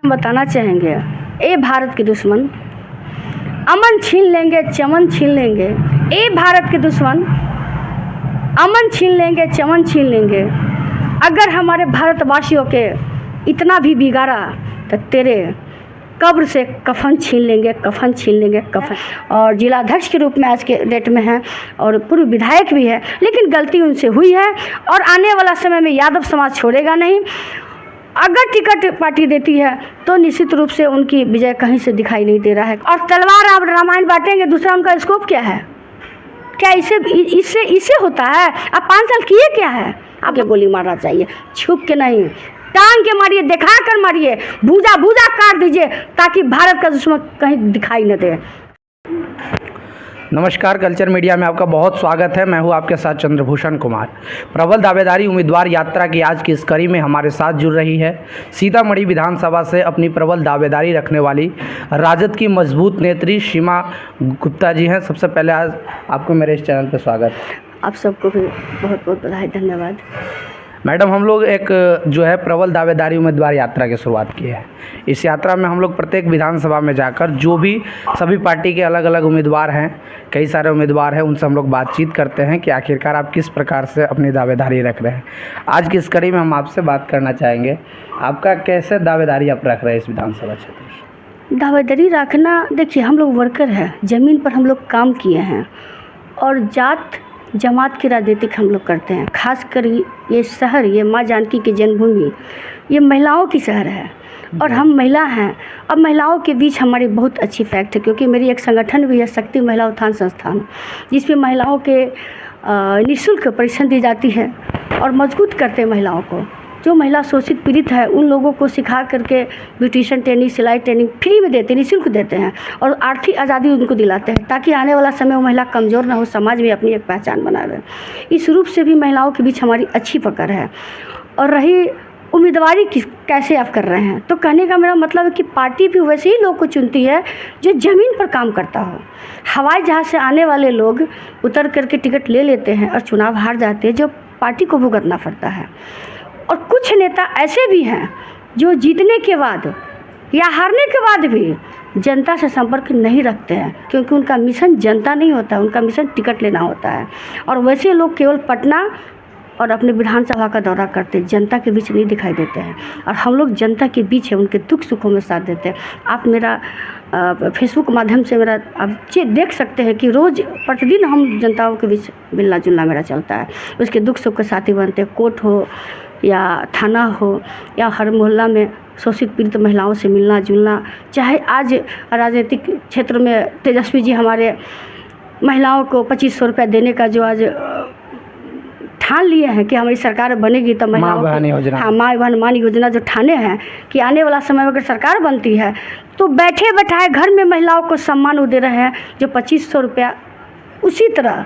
बताना चाहेंगे, ए भारत के दुश्मन, अमन छीन लेंगे, चमन छीन लेंगे। ए भारत के दुश्मन, अमन छीन लेंगे, चमन छीन लेंगे। अगर हमारे भारतवासियों के इतना भी बिगाड़ा तो तेरे कब्र से कफन छीन लेंगे, कफन छीन लेंगे, कफन। और जिलाध्यक्ष के रूप में आज के डेट में हैं और पूर्व विधायक भी है, लेकिन गलती उनसे हुई है और आने वाला समय में यादव समाज छोड़ेगा नहीं। अगर टिकट पार्टी देती है तो निश्चित रूप से उनकी विजय कहीं से दिखाई नहीं दे रहा है। और तलवार आप रामायण बांटेंगे, दूसरा उनका स्कोप क्या है? क्या इससे होता है? आप 5 साल किए क्या है? आपके गोली मारना चाहिए, छुप के नहीं, टांग के मारिए, दिखा कर मारिए, भूजा भूजा काट दीजिए ताकि भारत का दुश्मन कहीं दिखाई न दे। नमस्कार, कल्चर मीडिया में आपका बहुत स्वागत है। मैं हूं आपके साथ चंद्रभूषण कुमार। प्रबल दावेदारी उम्मीदवार यात्रा की आज की इस कड़ी में हमारे साथ जुड़ रही है सीतामढ़ी विधानसभा से अपनी प्रबल दावेदारी रखने वाली राजद की मजबूत नेत्री सीमा गुप्ता जी हैं। सबसे पहले आज आपको मेरे इस चैनल पर स्वागत है। आप सबको भी बहुत बहुत बधाई, धन्यवाद। मैडम, हम लोग एक जो है प्रबल दावेदारी उम्मीदवार यात्रा की शुरुआत की है। इस यात्रा में हम लोग प्रत्येक विधानसभा में जाकर जो भी सभी पार्टी के अलग अलग उम्मीदवार हैं, कई सारे उम्मीदवार हैं, उनसे हम लोग बातचीत करते हैं कि आखिरकार आप किस प्रकार से अपनी दावेदारी रख रहे हैं। आज की इस कड़ी में हम आपसे बात करना चाहेंगे, आपका कैसे दावेदारी आप रख रहे हैं इस विधानसभा क्षेत्र? दावेदारी रखना, देखिए हम लोग वर्कर हैं, ज़मीन पर हम लोग काम किए हैं और जात जमात की राजनीति हम लोग करते हैं। खासकर ये शहर, ये माँ जानकी की जन्मभूमि, ये महिलाओं की शहर है और हम महिला हैं। अब महिलाओं के बीच हमारी बहुत अच्छी फैक्ट है, क्योंकि मेरी एक संगठन भी है, शक्ति महिला उत्थान संस्थान, जिसमें महिलाओं के निःशुल्क परीक्षण दी जाती है और मजबूत करते हैं महिलाओं को। जो महिला शोषित पीड़ित है उन लोगों को सिखा करके ब्यूटिशियन ट्रेनिंग, सिलाई ट्रेनिंग फ्री में देते हैं, निःशुल्क देते हैं और आर्थिक आज़ादी उनको दिलाते हैं ताकि आने वाला समय वो महिला कमज़ोर ना हो, समाज में अपनी एक पहचान बनाए। इस रूप से भी महिलाओं के बीच हमारी अच्छी पकड़ है। और रही उम्मीदवारी की कैसे आप कर रहे हैं, तो कहने का मेरा मतलब है कि पार्टी भी वैसे ही लोग को चुनती है जो ज़मीन पर काम करता हो। हवाई जहाज़ से आने वाले लोग उतर करके टिकट ले लेते हैं और चुनाव हार जाते हैं, जो पार्टी को भुगतना पड़ता है। और कुछ नेता ऐसे भी हैं जो जीतने के बाद या हारने के बाद भी जनता से संपर्क नहीं रखते हैं, क्योंकि उनका मिशन जनता नहीं होता है, उनका मिशन टिकट लेना होता है। और वैसे लोग केवल पटना और अपने विधानसभा का दौरा करते, जनता के बीच नहीं दिखाई देते हैं। और हम लोग जनता के बीच है, उनके दुख सुखों में साथ देते हैं। आप मेरा फेसबुक माध्यम से मेरा आप देख सकते हैं कि रोज़ प्रतिदिन हम जनताओं के बीच मिलना जुलना मेरा चलता है। उसके दुख सुख के साथी बनते हैं, कोर्ट हो या थाना हो या हर मोहल्ला में शोषित पीड़ित महिलाओं से मिलना जुलना। चाहे आज राजनीतिक क्षेत्र में तेजस्वी जी हमारे महिलाओं को 2500 रुपया देने का जो आज ठान लिए हैं कि हमारी सरकार बनेगी तो महिलाओं को, हाँ, माँ बहन मान योजना जो ठाने हैं कि आने वाला समय में अगर सरकार बनती है तो बैठे बैठाए घर में महिलाओं को सम्मान वो दे रहे हैं जो 2500 रुपया उसी तरह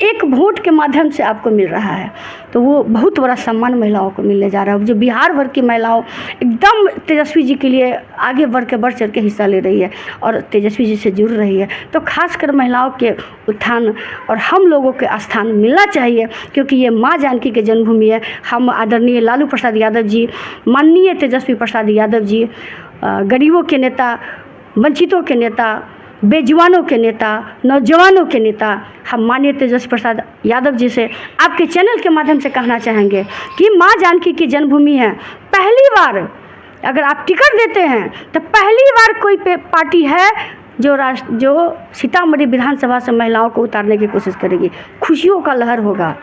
एक वोट के माध्यम से आपको मिल रहा है। तो वो बहुत बड़ा सम्मान महिलाओं को मिलने जा रहा है। जो बिहार भर की महिलाओं एकदम तेजस्वी जी के लिए आगे बढ़ चढ़ के हिस्सा ले रही है और तेजस्वी जी से जुड़ रही है। तो खासकर महिलाओं के उत्थान और हम लोगों के स्थान मिलना चाहिए, क्योंकि ये माँ जानकी के जन्मभूमि है। हम आदरणीय लालू प्रसाद यादव जी, माननीय तेजस्वी प्रसाद यादव जी, गरीबों के नेता, वंचितों के नेता, बेजुबानों के नेता, नौजवानों के नेता, हम माननीय तेजस्वी प्रसाद यादव जी से आपके चैनल के माध्यम से कहना चाहेंगे कि माँ जानकी की जन्मभूमि है। पहली बार अगर आप टिकट देते हैं तो पहली बार कोई पार्टी है जो सीतामढ़ी विधानसभा से महिलाओं को उतारने की कोशिश करेगी। खुशियों का लहर होगा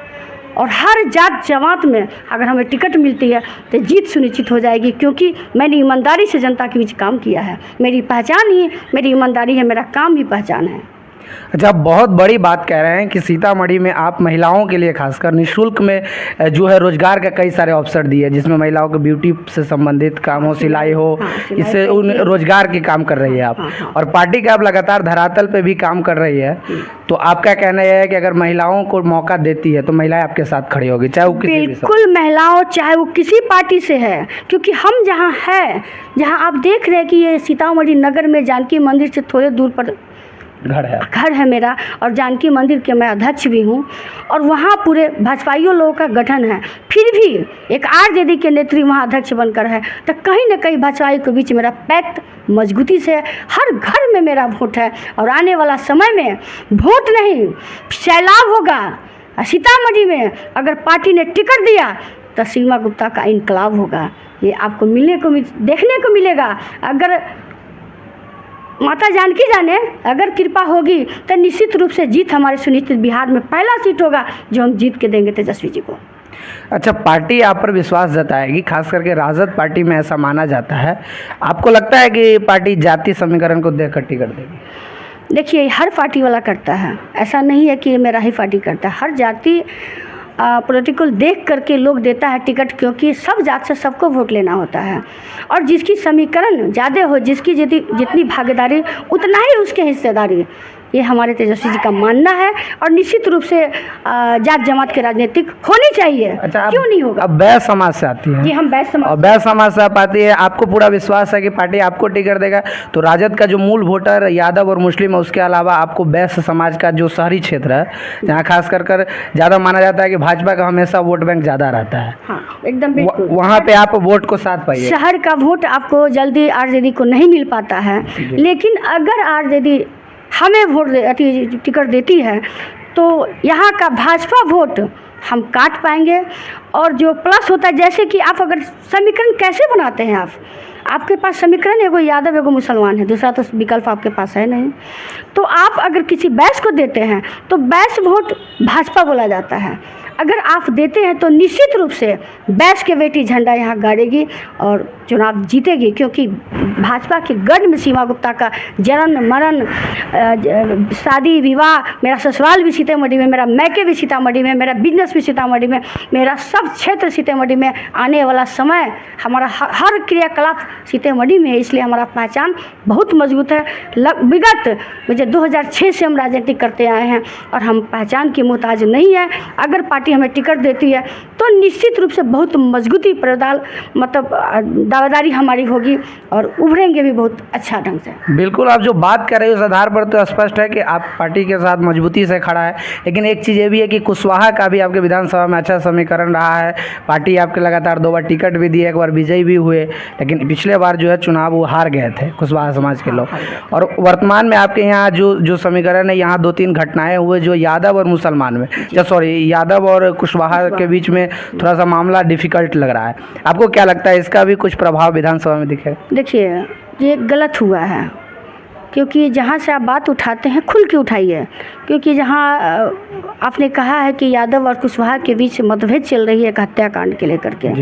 और हर जात जमात में अगर हमें टिकट मिलती है तो जीत सुनिश्चित हो जाएगी, क्योंकि मैंने ईमानदारी से जनता के बीच काम किया है। मेरी पहचान ही मेरी ईमानदारी है, मेरा काम ही पहचान है। अच्छा, बहुत बड़ी बात कह रहे हैं कि सीतामढ़ी में आप महिलाओं के लिए खासकर निःशुल्क में जो है रोजगार का कई सारे अवसर दिए, जिसमें महिलाओं को ब्यूटी से संबंधित काम हो, सिलाई हो, इससे उन रोजगार के काम कर रही है आप। और पार्टी का आप लगातार धरातल पे भी काम कर रही है। तो आपका कहना यह है कि अगर महिलाओं को मौका देती है तो महिलाएं आपके साथ खड़ी होगी, चाहे वो किसी बिल्कुल महिलाओं चाहे वो किसी पार्टी से है। क्योंकि हम जहाँ है, जहाँ आप देख रहे हैं कि ये सीतामढ़ी नगर में जानकी मंदिर से थोड़े दूर पर घर है मेरा, और जानकी मंदिर के मैं अध्यक्ष भी हूँ, और वहाँ पूरे भाजपाइयों लोगों का गठन है। फिर भी एक आरजेडी के नेत्री वहाँ अध्यक्ष बनकर है, तो कहीं न कहीं भाजपाइयों के बीच मेरा पैक्ट मजबूती से हर घर में मेरा वोट है। और आने वाला समय में वोट नहीं, सैलाब होगा। सीतामढ़ी में अगर पार्टी ने टिकट दिया तो सीमा गुप्ता का इनकलाब होगा। ये आपको देखने को मिलेगा। अगर माता जानकी जाने अगर कृपा होगी तो निश्चित रूप से जीत हमारे सुनिश्चित। बिहार में पहला सीट होगा जो हम जीत के देंगे तेजस्वी जी को। अच्छा, पार्टी आप पर विश्वास जताएगी, खास करके राजद पार्टी में ऐसा माना जाता है। आपको लगता है कि पार्टी जाति समीकरण को देखकर टिकट देगी? देखिए, हर पार्टी वाला करता है, ऐसा नहीं है कि मेरा ही पार्टी करता है। हर जाति पॉलिटिकल देख करके लोग देता है टिकट, क्योंकि सब जात से सबको वोट लेना होता है, और जिसकी समीकरण ज़्यादा हो, जिसकी जितनी भागीदारी उतना ही उसके हिस्सेदारी। ये हमारे तेजस्वी जी का मानना है, और निश्चित रूप से जात जमात के राजनीतिक होनी चाहिए। अच्छा, क्यों नहीं होगा? अब बैस समाज से आती है। जी, हम बैस समाज, और बैस समाज से आप आती है। आपको पूरा विश्वास है कि पार्टी आपको टिकट देगा? तो राजद का जो मूल वोटर यादव और मुस्लिम है, उसके अलावा आपको बैस समाज का जो शहरी क्षेत्र है, जहाँ खास कर ज़्यादा माना जाता है कि भाजपा का हमेशा वोट बैंक ज़्यादा रहता है, हाँ एकदम बिल्कुल, वहाँ पे आप वोट को साथ पाइए। शहर का वोट आपको जल्दी आरजेडी को नहीं मिल पाता है, लेकिन अगर आरजेडी हमें वोट टिकट देती है तो यहाँ का भाजपा वोट हम काट पाएंगे। और जो प्लस होता है, जैसे कि आप अगर समीकरण कैसे बनाते हैं, आपके पास समीकरण एगो यादव एगो मुसलमान है, दूसरा तो विकल्प आपके पास है नहीं, तो आप अगर किसी बैस को देते हैं तो बैस वोट भाजपा बोला जाता है। अगर आप देते हैं तो निश्चित रूप से बैस के बेटी झंडा यहाँ गाड़ेगी और चुनाव जीतेगी, क्योंकि भाजपा के गढ़ में सीमा गुप्ता का जन्म मरण, शादी विवाह, मेरा ससुराल भी सीतामढ़ी में, मेरा मैके भी सीतामढ़ी में, मेरा बिजनेस भी सीतामढ़ी में, मेरा सब क्षेत्र सीतामढ़ी में। आने वाला समय हमारा हर क्रियाकलाप सीतामढ़ी में है, इसलिए हमारा पहचान बहुत मजबूत है। विगत मुझे 2006 से हम राजनीति करते आए हैं और हम पहचान की मोहताज नहीं है। अगर पार्टी हमें टिकट देती है तो निश्चित रूप से बहुत मजबूती प्रदाल मतलब दावेदारी हमारी होगी और उभरेंगे भी बहुत अच्छा ढंग से। बिल्कुल, आप जो बात कर रहे हो उस आधार पर तो स्पष्ट है कि आप पार्टी के साथ मजबूती से खड़ा है। लेकिन एक चीज़ ये भी है कि कुशवाहा का भी आपके विधानसभा में अच्छा समीकरण रहा है। पार्टी आपके लगातार 2 बार टिकट भी दी, एक बार विजयी भी हुए, लेकिन पिछले बार जो है चुनाव वो हार गए थे कुशवाहा समाज के लोग। और वर्तमान में आपके यहाँ जो समीकरण है, यहाँ 2-3 घटनाएं हुए जो यादव और मुसलमान में, यादव और कुशवाहा के बीच में थोड़ा सा मामला डिफिकल्ट लग रहा है। आपको क्या लगता है इसका भी कुछ प्रभाव विधानसभा में दिखे? देखिए, ये गलत हुआ है, क्योंकि जहाँ से आप बात उठाते हैं खुल के उठाइए, क्योंकि जहाँ आपने कहा है कि यादव और कुशवाहा के बीच मतभेद चल रही है एक हत्याकांड के लेकर के,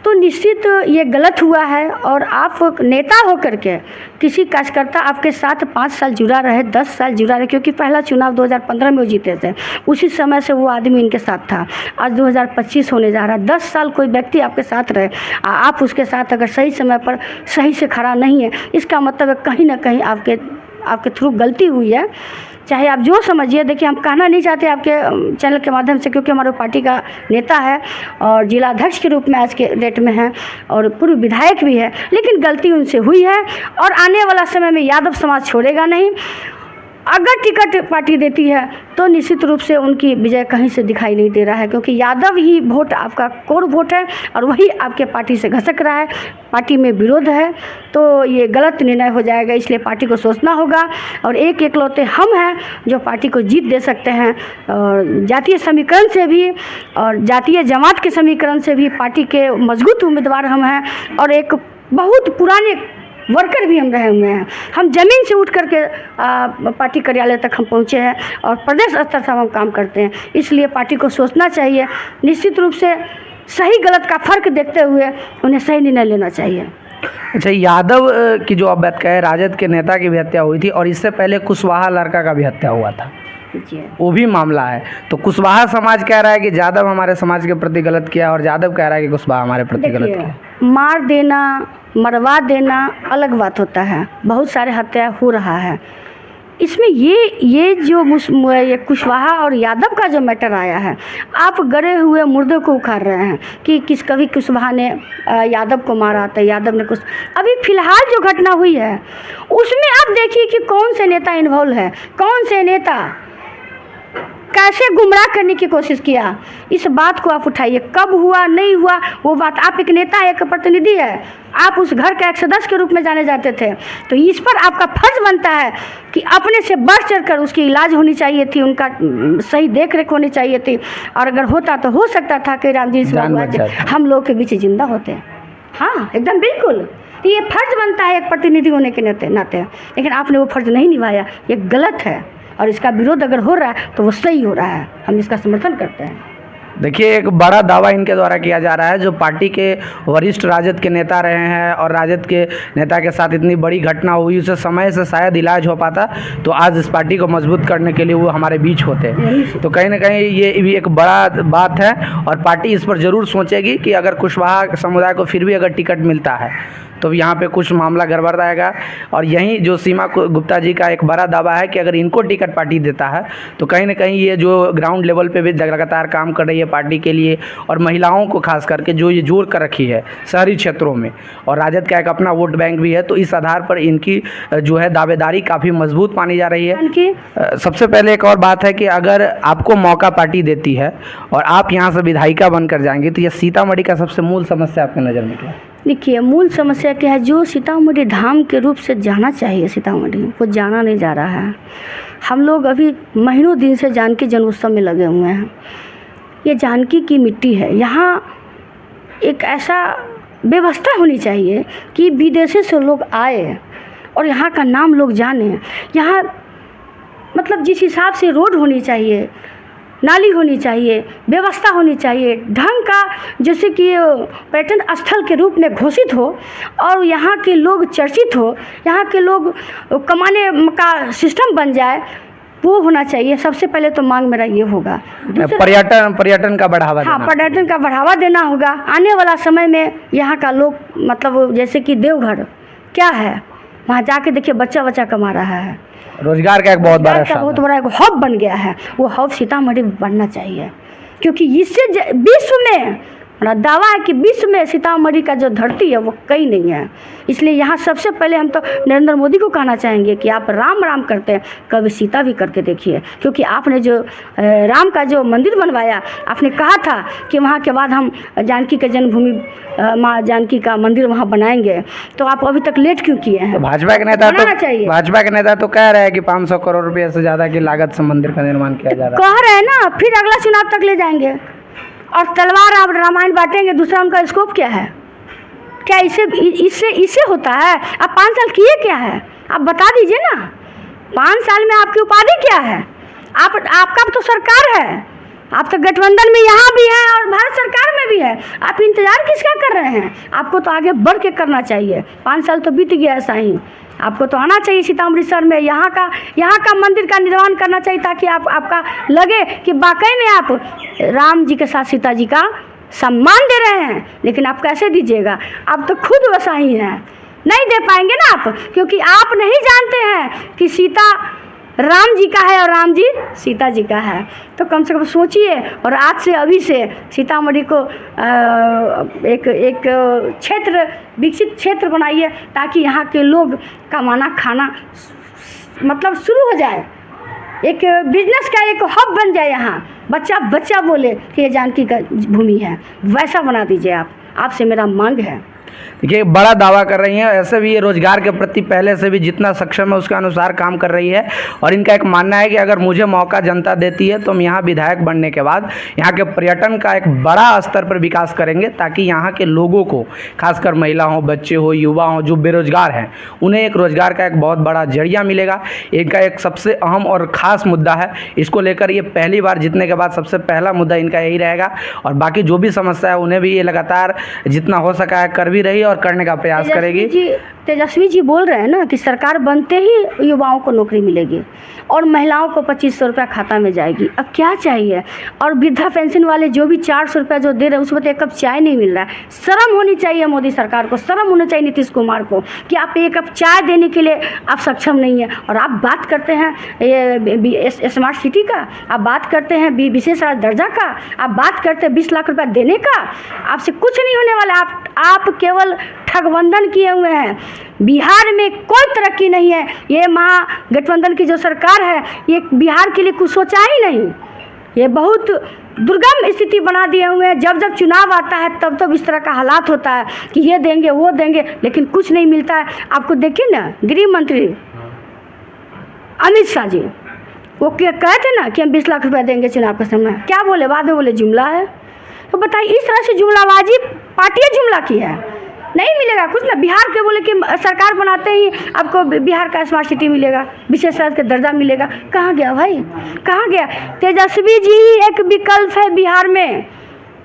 तो निश्चित ये गलत हुआ है। और आप नेता होकर के किसी कार्यकर्ता आपके साथ 5 साल जुड़ा रहे, 10 साल जुड़ा रहे, क्योंकि पहला चुनाव 2015 में वो जीते थे, उसी समय से वो आदमी इनके साथ था। आज 2025 होने जा रहा है, 10 साल कोई व्यक्ति आपके साथ रहे, आप उसके साथ अगर सही समय पर सही से खड़ा नहीं है, इसका मतलब कहीं ना कहीं आपके थ्रू गलती हुई है। चाहे आप जो समझिए, देखिए हम कहना नहीं चाहते आपके चैनल के माध्यम से, क्योंकि हमारे पार्टी का नेता है और जिला अध्यक्ष के रूप में आज के डेट में है और पूर्व विधायक भी है, लेकिन गलती उनसे हुई है और आने वाला समय में यादव समाज छोड़ेगा नहीं। अगर टिकट पार्टी देती है तो निश्चित रूप से उनकी विजय कहीं से दिखाई नहीं दे रहा है, क्योंकि यादव ही वोट आपका कोर वोट है और वही आपके पार्टी से घसक रहा है, पार्टी में विरोध है, तो ये गलत निर्णय हो जाएगा। इसलिए पार्टी को सोचना होगा और एक एकलौते हम हैं जो पार्टी को जीत दे सकते हैं। और जातीय समीकरण से भी और जातीय जमात के समीकरण से भी पार्टी के मजबूत उम्मीदवार हम हैं और एक बहुत पुराने वर्कर भी हम रहे हुए हैं। हम ज़मीन से उठ करके पार्टी कार्यालय तक हम पहुँचे हैं और प्रदेश स्तर से हम काम करते हैं। इसलिए पार्टी को सोचना चाहिए, निश्चित रूप से सही गलत का फ़र्क देखते हुए उन्हें सही निर्णय लेना चाहिए। अच्छा, यादव की जो आप बात कहें, राजद के नेता की भी हत्या हुई थी और इससे पहले कुशवाहा लड़का का भी हत्या हुआ था, वो भी मामला है। तो कुशवाहा समाज कह रहा है कि यादव हमारे समाज के प्रति गलत किया और यादव कह रहा है कि कुशवाहा हमारे प्रति गलत किया। मार देना, मरवा देना अलग बात होता है, बहुत सारे हत्या हो रहा है, इसमें ये जो ये कुशवाहा और यादव का जो मैटर आया है, आप गड़े हुए मुर्दे को उखाड़ रहे हैं कि कभी कुशवाहा ने यादव को मारा तो यादव ने कुछ। अभी फ़िलहाल जो घटना हुई है उसमें आप देखिए कि कौन से नेता इन्वॉल्व है, कौन से नेता कैसे गुमराह करने की कोशिश किया। इस बात को आप उठाइए, कब हुआ नहीं हुआ वो बात। आप एक नेता, एक प्रतिनिधि है, आप उस घर का एक सदस्य के रूप में जाने जाते थे, तो इस पर आपका फर्ज बनता है कि अपने से बढ़ चढ़कर उसकी इलाज होनी चाहिए थी, उनका सही देख रेख होनी चाहिए थी। और अगर होता तो हो सकता था कि रामजी हम लोग के बीच जिंदा होते। हाँ, एकदम बिल्कुल, ये फर्ज बनता है एक प्रतिनिधि होने के नाते, लेकिन आपने वो फर्ज नहीं निभाया। ये गलत है और इसका विरोध अगर हो रहा है तो वो सही हो रहा है, हम इसका समर्थन करते हैं। देखिए, एक बड़ा दावा इनके द्वारा किया जा रहा है, जो पार्टी के वरिष्ठ राजद के नेता रहे हैं और राजद के नेता के साथ इतनी बड़ी घटना हुई, उसे समय से शायद इलाज हो पाता तो आज इस पार्टी को मजबूत करने के लिए वो हमारे बीच होते। तो कहीं ना कहीं ये भी एक बड़ा बात है और पार्टी इस पर ज़रूर सोचेगी कि अगर कुशवाहा समुदाय को फिर भी अगर टिकट मिलता है तो यहाँ पे कुछ मामला गड़बड़ रहेगा। और यहीं जो सीमा गुप्ता जी का एक बड़ा दावा है कि अगर इनको टिकट पार्टी देता है तो कहीं ना कहीं ये जो ग्राउंड लेवल पे भी लगातार काम कर रही है पार्टी के लिए और महिलाओं को खास करके जो ये जोड़ कर रखी है शहरी क्षेत्रों में, और राजद का एक अपना वोट बैंक भी है, तो इस आधार पर इनकी जो है दावेदारी काफ़ी मजबूत मानी जा रही है। सबसे पहले एक और बात है कि अगर आपको मौका पार्टी देती है और आप यहाँ से विधायिका बनकर जाएंगे तो यह सीतामढ़ी का सबसे मूल समस्या आपके नज़र में क्या है? देखिए, मूल समस्या क्या है, जो सीतामढ़ी धाम के रूप से जाना चाहिए सीतामढ़ी, वो जाना नहीं जा रहा है। हम लोग अभी महीनों दिन से जानकी जन्मोत्सव में लगे हुए हैं। ये जानकी की मिट्टी है, यहाँ एक ऐसा व्यवस्था होनी चाहिए कि विदेशों से लोग आए और यहाँ का नाम लोग जाने। यहाँ मतलब जिस हिसाब से रोड होनी चाहिए, नाली होनी चाहिए, व्यवस्था होनी चाहिए, ढंग का, जैसे कि पर्यटन स्थल के रूप में घोषित हो और यहाँ के लोग चर्चित हो, यहाँ के लोग कमाने का सिस्टम बन जाए, वो होना चाहिए। सबसे पहले तो मांग मेरा ये होगा। पर्यटन का बढ़ावा देना। हाँ, पर्यटन का बढ़ावा देना होगा। आने वाला समय में यहाँ का लोग मतलब जैसे कि देवघर क्या है, वहाँ जाके देखिए बच्चा कमा रहा है, रोजगार का एक बहुत बड़ा एक हब बन गया है। वो हब सीतामढ़ी में बनना चाहिए, क्योंकि इससे विश्व में हमारा दावा है कि विश्व में सीतामढ़ी का जो धरती है वो कहीं नहीं है। इसलिए यहाँ सबसे पहले हम तो नरेंद्र मोदी को कहना चाहेंगे कि आप राम राम करते हैं, कभी सीता भी करके देखिए, क्योंकि आपने जो राम का जो मंदिर बनवाया, आपने कहा था कि वहाँ के बाद हम जानकी के जन्मभूमि माँ जानकी का मंदिर वहाँ बनाएंगे, तो आप अभी तक लेट क्यों किए हैं? भाजपा के नेता तो कह रहे हैं कि 500 करोड़ रुपये से ज़्यादा की लागत से मंदिर का निर्माण किया जा रहा है। कह रहे हैं ना, फिर अगला चुनाव तक ले जाएंगे और तलवार आप रामायण बांटेंगे, दूसरा उनका स्कोप क्या है? क्या इससे होता है? आप 5 साल किए क्या है? आप बता दीजिए ना, 5 साल में आपकी उपाधि क्या है? आपका तो सरकार है, आप तो गठबंधन में यहाँ भी हैं और भारत सरकार में भी है, आप इंतजार किसका कर रहे हैं? आपको तो आगे बढ़ के करना चाहिए। 5 साल तो बीत गया ऐसा ही, आपको तो आना चाहिए सीतामढ़ी शहर में, यहाँ का मंदिर का निर्माण करना चाहिए, ताकि आपका लगे कि वाकई में आप राम जी के साथ सीता जी का सम्मान दे रहे हैं। लेकिन आप कैसे दीजिएगा? आप तो खुद वैसा ही हैं, नहीं दे पाएंगे ना आप, क्योंकि आप नहीं जानते हैं कि सीता राम जी का है और राम जी सीता जी का है। तो कम से कम सोचिए और आज से अभी से सीतामढ़ी को एक क्षेत्र, विकसित क्षेत्र बनाइए, ताकि यहाँ के लोग कमाना खाना मतलब शुरू हो जाए, एक बिजनेस का एक हब बन जाए। यहाँ बच्चा बोले कि ये जानकी का भूमि है, वैसा बना दीजिए आप। आपसे मेरा मांग है। देखिए, बड़ा दावा कर रही हैं, ऐसे भी ये रोजगार के प्रति पहले से भी जितना सक्षम है उसके अनुसार काम कर रही है। और इनका एक मानना है कि अगर मुझे मौका जनता देती है तो हम यहाँ विधायक बनने के बाद यहाँ के पर्यटन का एक बड़ा स्तर पर विकास करेंगे, ताकि यहाँ के लोगों को, खासकर महिला हो, बच्चे हो, युवा हो, जो बेरोजगार हैं, उन्हें एक रोजगार का एक बहुत बड़ा जरिया मिलेगा। इनका एक सबसे अहम और ख़ास मुद्दा है, इसको लेकर ये पहली बार जीतने के बाद सबसे पहला मुद्दा इनका यही रहेगा। और बाकी जो भी समस्या है उन्हें भी ये लगातार जितना हो सका है कर भी रही और करने का प्रयास करेगी। तेजस्वी जी बोल रहे हैं ना कि सरकार बनते ही युवाओं को नौकरी मिलेगी और महिलाओं को 2500 रुपया खाता में जाएगी। अब क्या चाहिए? और वृद्धा पेंशन वाले जो भी 400 रुपया जो दे रहे हैं उसमें तो एक कप चाय नहीं मिल रहा है। शर्म होनी चाहिए मोदी सरकार को, शर्म होनी चाहिए नीतीश कुमार को कि आप एक कप चाय देने के लिए आप सक्षम नहीं है। और आप बात करते हैं ये स्मार्ट सिटी का, आप बात करते हैं विशेष दर्जा का, आप बात करते हैं 20 लाख रुपया देने का। आपसे कुछ नहीं होने वाला। आप केवल ठगबंधन किए हुए हैं। बिहार में कोई तरक्की नहीं है। ये महागठबंधन की जो सरकार है ये बिहार के लिए कुछ सोचा ही नहीं। ये बहुत दुर्गम स्थिति बना दिए हुए हैं। जब जब चुनाव आता है तब तब इस तरह का हालात होता है कि ये देंगे वो देंगे, लेकिन कुछ नहीं मिलता है। आपको देखिए ना, गृह मंत्री अमित शाह जी वो कहे थे ना कि हम 20 लाख रुपया देंगे चुनाव के समय, क्या बोले? बाद में बोले जुमला है। तो बताइए, इस तरह से जुमलाबाजी पार्टी जुमला की है। नहीं मिलेगा कुछ ना। बिहार के बोले कि सरकार बनाते ही आपको बिहार का स्मार्ट सिटी मिलेगा, विशेष राज्य का दर्जा मिलेगा। कहाँ गया भाई, कहाँ गया? तेजस्वी जी एक विकल्प है बिहार में,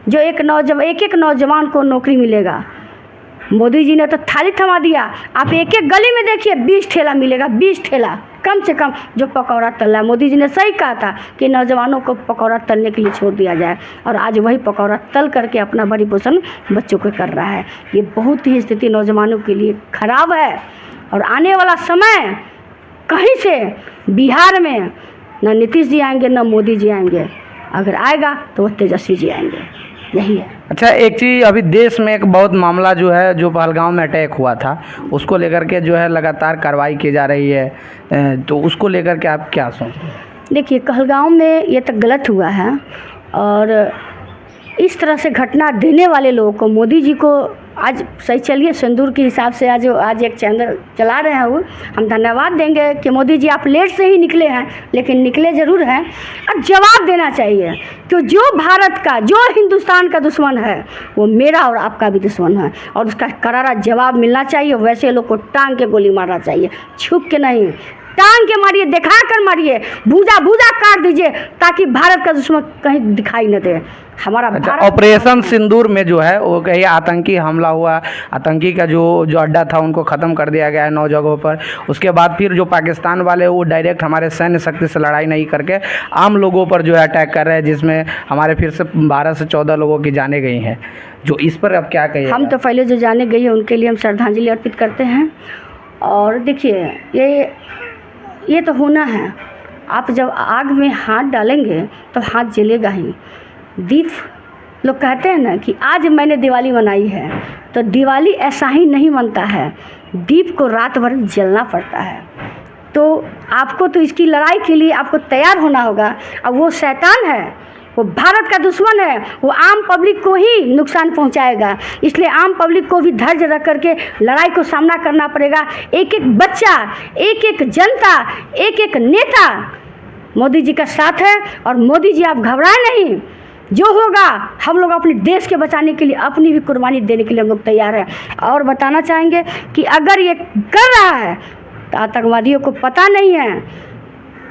जो एक नौजवान को नौकरी मिलेगा। मोदी जी ने तो थाली थमा दिया। आप एक एक गली में देखिए 20 ठेला मिलेगा, 20 ठेला कम से कम जो पकौड़ा तल रहा है। मोदी जी ने सही कहा था कि नौजवानों को पकौड़ा तलने के लिए छोड़ दिया जाए, और आज वही पकौड़ा तल करके अपना भरण पोषण बच्चों को कर रहा है। ये बहुत ही स्थिति नौजवानों के लिए खराब है। और आने वाला समय कहीं से बिहार में न नीतीश जी आएंगे न मोदी जी आएंगे। अगर आएगा तो वो तेजस्वी जी आएंगे, यही है। अच्छा, एक चीज़, अभी देश में एक बहुत मामला जो है, जो पहलगांव में अटैक हुआ था, उसको लेकर के जो है लगातार कार्रवाई की जा रही है, तो उसको लेकर के आप क्या सोच रहे हैं? देखिए, कहलगांव में ये तो गलत हुआ है, और इस तरह से घटना देने वाले लोगों को मोदी जी को आज सही चलिए सिंदूर के हिसाब से आज एक चैनल चला रहे हैं वो, हम धन्यवाद देंगे कि मोदी जी आप लेट से ही निकले हैं, लेकिन निकले ज़रूर हैं। और जवाब देना चाहिए कि जो भारत का, जो हिंदुस्तान का दुश्मन है वो मेरा और आपका भी दुश्मन है, और उसका करारा जवाब मिलना चाहिए। वैसे लोग को टांग के गोली मारना चाहिए, छुप के नहीं। टांग के मारिए, दिखा कर मारिए, भूजा भूजा काट दीजिए, ताकि भारत का दुश्मन कहीं दिखाई न दे। हमारा ऑपरेशन सिंदूर में जो है वो कहीं आतंकी हमला हुआ, आतंकी का जो अड्डा था उनको ख़त्म कर दिया गया है 9 जगहों पर। उसके बाद फिर जो पाकिस्तान वाले वो डायरेक्ट हमारे सैन्य शक्ति से लड़ाई नहीं करके आम लोगों पर जो है अटैक कर रहे हैं, जिसमें हमारे फिर से 12 से 14 लोगों की जाने गई हैं। जो इस पर अब क्या कहिए? हम तो पहले जो जाने गई है उनके लिए हम श्रद्धांजलि अर्पित करते हैं। और देखिए, ये तो होना है। आप जब आग में हाथ डालेंगे तो हाथ जलेगा ही। दीप, लोग कहते हैं ना कि आज मैंने दिवाली मनाई है, तो दिवाली ऐसा ही नहीं मनता है। दीप को रात भर जलना पड़ता है। तो आपको तो इसकी लड़ाई के लिए आपको तैयार होना होगा। अब वो शैतान है, वो भारत का दुश्मन है, वो आम पब्लिक को ही नुकसान पहुंचाएगा। इसलिए आम पब्लिक को भी धैर्य रख करके लड़ाई को सामना करना पड़ेगा। एक एक बच्चा, एक एक जनता, एक एक नेता मोदी जी का साथ है। और मोदी जी आप घबराएं नहीं, जो होगा हम लोग अपने देश के बचाने के लिए अपनी भी कुर्बानी देने के लिए हम लोग तैयार हैं। और बताना चाहेंगे कि अगर ये कर रहा है तो आतंकवादियों को पता नहीं है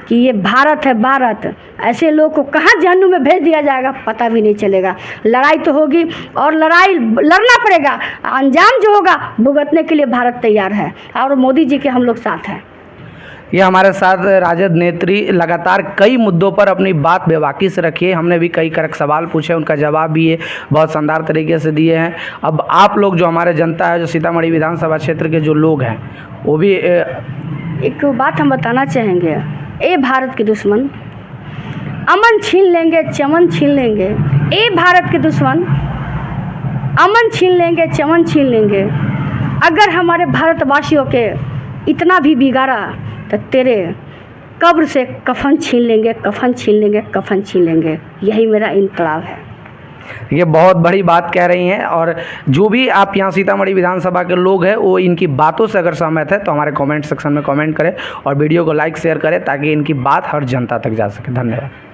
कि ये भारत है। भारत ऐसे लोग को कहाँ जहन्नुम में भेज दिया जाएगा पता भी नहीं चलेगा। लड़ाई तो होगी और लड़ाई लड़ना पड़ेगा। अंजाम जो होगा भुगतने के लिए भारत तैयार है, और मोदी जी के हम लोग साथ हैं। ये हमारे साथ राजद नेत्री लगातार कई मुद्दों पर अपनी बात बेबाकी से रखी है। हमने भी कई कड़क सवाल पूछे, उनका जवाब भी ये बहुत शानदार तरीके से दिए हैं। अब आप लोग, जो हमारे जनता है, जो सीतामढ़ी विधानसभा क्षेत्र के जो लोग हैं, वो भी एक बात हम बताना चाहेंगे। ए भारत के दुश्मन, अमन छीन लेंगे, चमन छीन लेंगे। ए भारत के दुश्मन, अमन छीन लेंगे, चमन छीन लेंगे। अगर हमारे भारतवासियों के इतना भी बिगाड़ा तो तेरे कब्र से कफन छीन लेंगे, कफन छीन लेंगे, कफन छीन लेंगे। यही मेरा इनकलाब है। ये बहुत बड़ी बात कह रही हैं। और जो भी आप यहाँ सीतामढ़ी विधानसभा के लोग हैं वो इनकी बातों से अगर सहमत है तो हमारे कमेंट सेक्शन में कमेंट करें और वीडियो को लाइक शेयर करें, ताकि इनकी बात हर जनता तक जा सके। धन्यवाद।